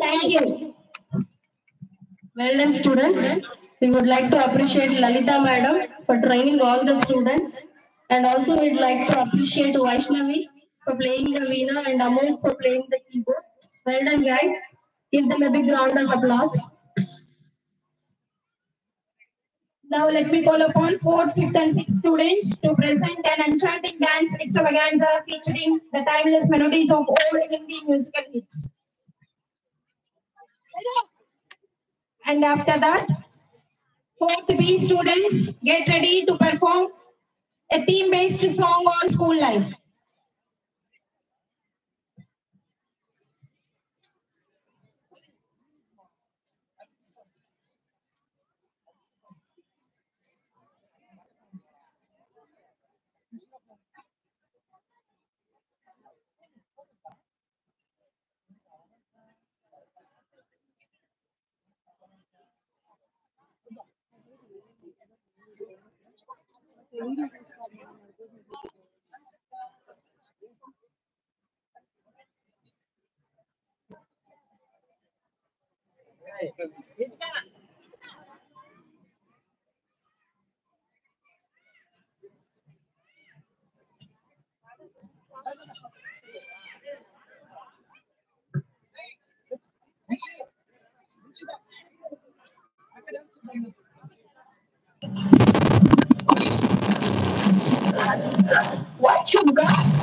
Thank you. Well done, students. We would like to appreciate Lalita madam for training all the students, and also we'd like to appreciate Vaishnavi for playing the veena and Amol for playing the keyboard. Well done, guys. Give them a big round of applause. Now let me call upon 4th, 5th and 6th students to present an enchanting dance extravaganza featuring the timeless melodies of old Hindi musical hits. And after that, 4th B students, get ready to perform a theme-based song on school life. What you got?